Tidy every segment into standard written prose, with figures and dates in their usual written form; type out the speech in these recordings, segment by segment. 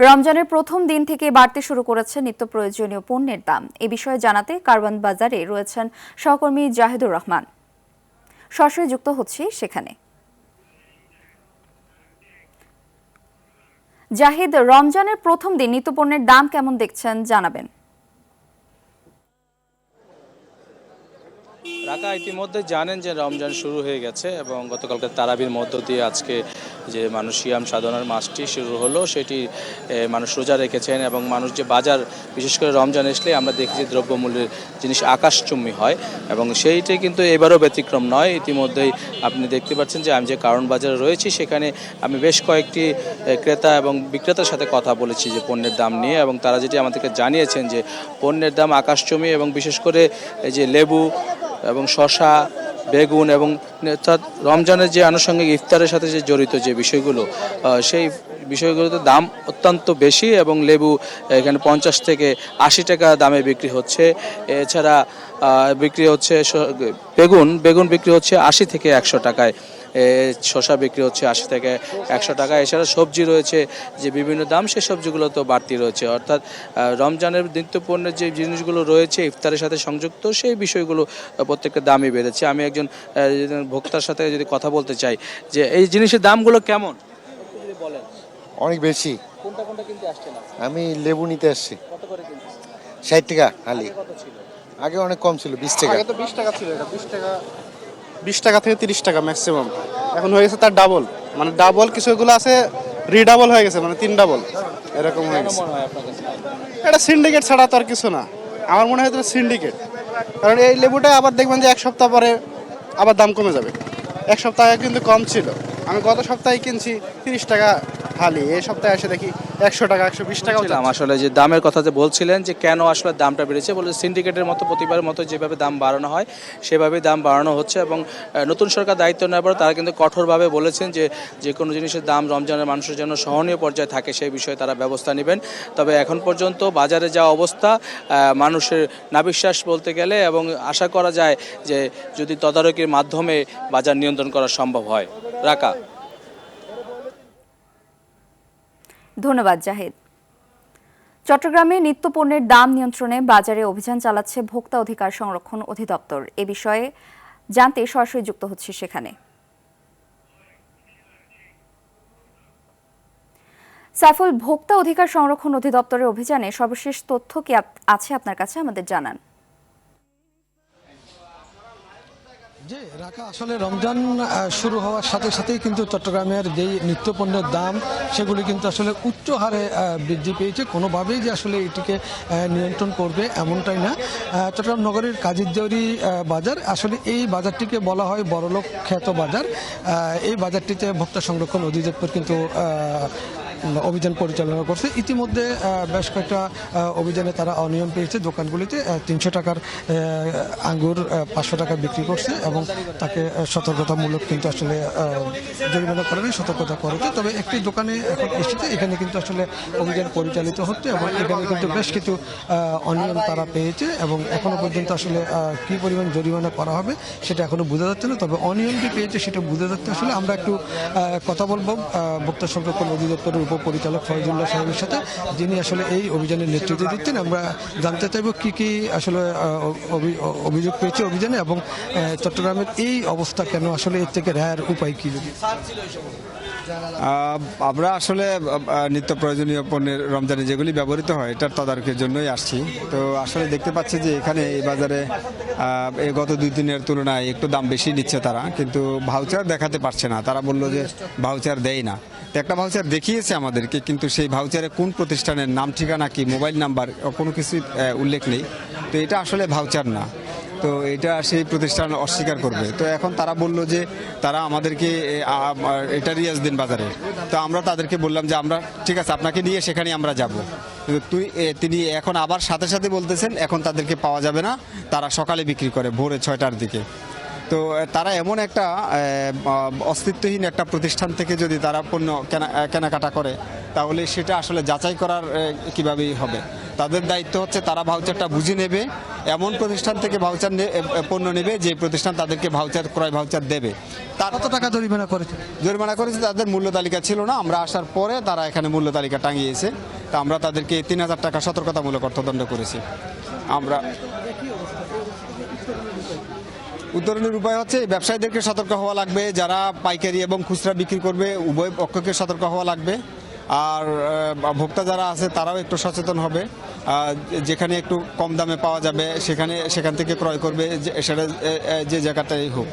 রমজানের প্রথম দিন থেকে বাড়তে শুরু করেছে নিত্য প্রয়োজনীয় পণ্যের দাম। এ বিষয়ে জানাতে কারওয়ান বাজারে রয়েছেন সহকর্মী জাহিদুর রহমান। সরাসরি যুক্ত হচ্ছি সেখানে। জাহিদ, রমজানের প্রথম দিন নিত্যপণ্যের দাম কেমন দেখছেন জানাবেন। ঢাকা ইতিমধ্যে জানেন যে রমজান শুরু হয়ে গেছে এবং গতকালকে তারাবির মধ্য দিয়ে আজকে যে মানুষ সিয়াম সাধনার মাসটি শুরু হলো সেটি মানুষ রোজা রেখেছেন এবং মানুষ যে বাজার বিশেষ করে রমজান আসলে আমরা দেখি যে দ্রব্যমূল্যের জিনিস আকাশচুম্বী হয় এবং সেইটাই কিন্তু এবারও ব্যতিক্রম নয়। ইতিমধ্যেই আপনি দেখতে পাচ্ছেন যে আমি যে কারওয়ান বাজারে রয়েছি সেখানে আমি বেশ কয়েকটি ক্রেতা এবং বিক্রেতার সাথে কথা বলেছি যে পণ্যের দাম নিয়ে, এবং তারা যেটি আমাদেরকে জানিয়েছেন যে পণ্যের দাম আকাশচুম্বী এবং বিশেষ করে এই যে লেবু এবং শসা, বেগুন এবং অর্থাৎ রমজানের যে আনুষঙ্গিক ইফতারের সাথে যে জড়িত যে বিষয়গুলো সেই বিষয়গুলোতে দাম অত্যন্ত বেশি এবং লেবু এখানে 50 থেকে 80 টাকা দামে বিক্রি হচ্ছে। এছাড়া বিক্রি হচ্ছে বেগুন বিক্রি হচ্ছে 80 থেকে 100 টাকায়, শসা বিক্রি হচ্ছে 80 থেকে 100 টাকা। এছাড়া সবজি রয়েছে যে বিভিন্ন দাম, সেই সবজিগুলো তো বাড়তি রয়েছে। অর্থাৎ রমজানের নিত্যপণ্যের যে জিনিসগুলো রয়েছে ইফতারের সাথে সংযুক্ত সেই বিষয়গুলো প্রত্যেকটা দামই বেড়েছে। আমি একজন ভোক্তার সাথে যদি কথা বলতে চাই যে এই জিনিসের দামগুলো কেমন যদি বলেন। অনেক বেশি। কোনটা কিনতে আসছেন? আমি লেবু নিতে আসছি। কত করে কিনতেছেন? 60 টাকা হালি। কত ছিল? আগে অনেক কম ছিল, 20 টাকা। আগে তো 20 টাকা ছিল, এটা 20 টাকা থেকে 30 টাকা ম্যাক্সিমাম। এখন হয়ে গেছে তার ডাবল, মানে ডাবল কিছুগুলো আছে রিডাবল হয়ে গেছে, মানে 3 ডাবল এরকম হয়ে গেছে। মনে হয় আপনার কাছে এটা সিন্ডিকেট ছাড়া তো আর কিছু না, আমার মনে হয় এটা সিন্ডিকেট। কারণ এই লেবুটা আবার দেখবেন যে এক সপ্তাহ পরে আবার দাম কমে যাবে। এক সপ্তাহ আগে কিন্তু কম ছিল, আমি গত সপ্তাহে কিনছি 30 টাকা হালি, এই সপ্তাহে এসে দেখি 100 টাকা 120 টাকা। আসলে যে দামের কথা যে বলছিলেন যে কেন আসলে দামটা বেড়েছে, বলে সিন্ডিকেটের মতো প্রতিবারের মতো যেভাবে দাম বাড়ানো হয় সেভাবেই দাম বাড়ানো হচ্ছে এবং নতুন সরকার দায়িত্ব নেওয়ার পর তারা কিন্তু কঠোরভাবে বলেছেন যে যে কোনো জিনিসের দাম রমজানের মানুষের জন্য সহনীয় পর্যায়ে থাকে সেই বিষয়ে তারা ব্যবস্থা নেবেন। তবে এখন পর্যন্ত বাজারে যা অবস্থা, মানুষের নাবিশ্বাস বলতে গেলে, এবং আশা করা যায় যে যদি তদারকির মাধ্যমে বাজার নিয়ন্ত্রণ করা সম্ভব হয়। রাকা। ধন্যবাদ জাহিদ। চট্টগ্রামে নিত্যপণ্যের দাম নিয়ন্ত্রণে বাজারে অভিযান চালাচ্ছে ভোক্তা অধিকার সংরক্ষণ অধিদপ্তর। এ বিষয়ে জানতে সরাসরি যুক্ত হচ্ছে সেখানে। সাইফুল, ভোক্তা অধিকার সংরক্ষণ অধিদপ্তরের অভিযানে সর্বশেষ তথ্য কি আছে আপনার কাছে, আমাদের জানান। যে রাকা, আসলে রমজান শুরু হওয়ার সাথে সাথেই কিন্তু চট্টগ্রামের যেই নিত্যপণ্যের দাম সেগুলি কিন্তু আসলে উচ্চ হারে বৃদ্ধি পেয়েছে। কোনোভাবেই যে আসলে এটিকে নিয়ন্ত্রণ করবে এমনটাই না। চট্টগ্রাম নগরীর কাজীরজৌরি বাজার, আসলে এই বাজারটিকে বলা হয় বড়লোক খ্যাত বাজার। এই বাজারটিতে ভোক্তা সংরক্ষণ অধিদপ্তর কিন্তু অভিযান পরিচালনা করছে। ইতিমধ্যে বেশ কয়েকটা অভিযানে তারা অনিয়ম পেয়েছে। দোকানগুলিতে 300 টাকার আঙ্গুর 500 টাকা বিক্রি করছে এবং তাকে সতর্কতামূলক কিন্তু আসলে জরিমানা করেনি, সতর্কতা করেছে। তবে একটি দোকানে এখন এসেছে, এখানে কিন্তু আসলে অভিযান পরিচালিত হচ্ছে এবং এখানে কিন্তু বেশ কিছু অনিয়ম তারা পেয়েছে এবং এখনো পর্যন্ত আসলে কি পরিমাণ জরিমানা করা হবে সেটা এখনো বোঝা যাচ্ছে না। তবে অনিয়মটি পেয়েছে সেটা বোঝা যাচ্ছে। আসলে আমরা একটু কথা বলবো ভোক্তা সংরক্ষণ অধিদপ্তরের উপপরিচালক ফয়জুল্লাহ সাহেবের সাথে, যিনি আসলে এই অভিযানের নেতৃত্ব দিচ্ছেন। আমরা জানতে চাইব কি কি আসলে অভিযোগ পেয়েছে অভিযানে এবং চট্টগ্রামের এই অবস্থা কেন, আসলে এর থেকে রেহাইয়ের উপায় কি। আমরা আসলে নিত্য প্রয়োজনীয় পণ্যের রমজানে যেগুলি ব্যবহৃত হয় এটার তদারকির জন্যই আসছি। তো আসলে দেখতে পাচ্ছি যে এখানে এই বাজারে গত 2 দিনের তুলনায় একটু দাম বেশি নিচ্ছে তারা, কিন্তু ভাউচার দেখাতে পারছে না। তারা বললো যে ভাউচার দেয় না। একটা ভাউচার দেখিয়েছে আমাদেরকে, কিন্তু সেই ভাউচারে কোন প্রতিষ্ঠানের নাম, ঠিকানা কি, মোবাইল নাম্বার কোনো কিছু উল্লেখ নেই। তো এটা আসলে ভাউচার না, তো এটা সেই প্রতিষ্ঠান অস্বীকার করবে। তো এখন তারা বলল যে তারা আমাদেরকে এটা রিয়াজ দিন বাজারে। তো আমরা তাদেরকে বললাম যে আমরা ঠিক আছে, আপনাকে নিয়ে সেখানে আমরা যাব। কিন্তু তিনি এখন আবার সাথে সাথে বলতেছেন এখন তাদেরকে পাওয়া যাবে না, তারা সকালে বিক্রি করে ভোরে 6টার দিকে। তো তারা এমন একটা অস্তিত্বহীন একটা প্রতিষ্ঠান থেকে যদি তারা পণ্য কেনাকাটা করে তাহলে সেটা আসলে যাচাই করার কিভাবেই হবে। তাদের দায়িত্ব হচ্ছে তারা ভাউচারটা বুঝে নেবে, এমন প্রতিষ্ঠান থেকে পণ্য নেবে যে প্রতিষ্ঠান তাদেরকে ক্রয় ভাউচার দেবে। তার কত টাকা জরিমানা করেছে? জরিমানা করেছে, তাদের মূল্য তালিকা ছিল না, আমরা আসার পরে তারা এখানে মূল্য তালিকা টাঙিয়েছে। তা আমরা তাদেরকে 3000 টাকা সতর্কতামূলক অর্থদণ্ড করেছি। আমরা উত্তরণের উপায় হচ্ছে ব্যবসায়ীদেরকে সতর্ক হওয়া লাগবে, যারা পাইকারি এবং খুচরা বিক্রি করবে উভয় পক্ষকে সতর্ক হওয়া লাগবে। আর ভোক্তা যারা আছে তারাও একটু সচেতন হবে, যেখানে একটু কম দামে পাওয়া যাবে সেখান থেকে ক্রয় করবে, সেটা যে জায়গাটাই হোক।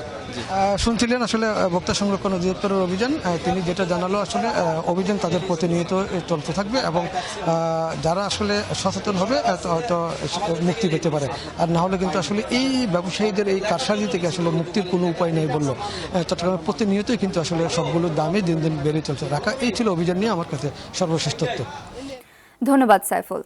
শুনছিলেন আসলে ভোক্তা সংরক্ষণ অধিদপ্তরের অভিযান, তিনি যেটা জানালো আসলে অভিযান তাদের প্রতিনিয়ত চলতে থাকবে এবং যারা আসলে সচেতন হবে হয়তো মুক্তি পেতে পারে, আর না হলে কিন্তু আসলে এই ব্যবসায়ীদের এই কারসাজি থেকে আসলে মুক্তির কোনো উপায় নেই বললো। চট্টগ্রামে প্রতিনিয়তই কিন্তু আসলে সবগুলো দামই দিন দিন বেড়ে চলছে। রাখা এই ছিল অভিযান নিয়ে আমার কাছে সর্বশেষ তথ্য। ধন্যবাদ সাইফুল।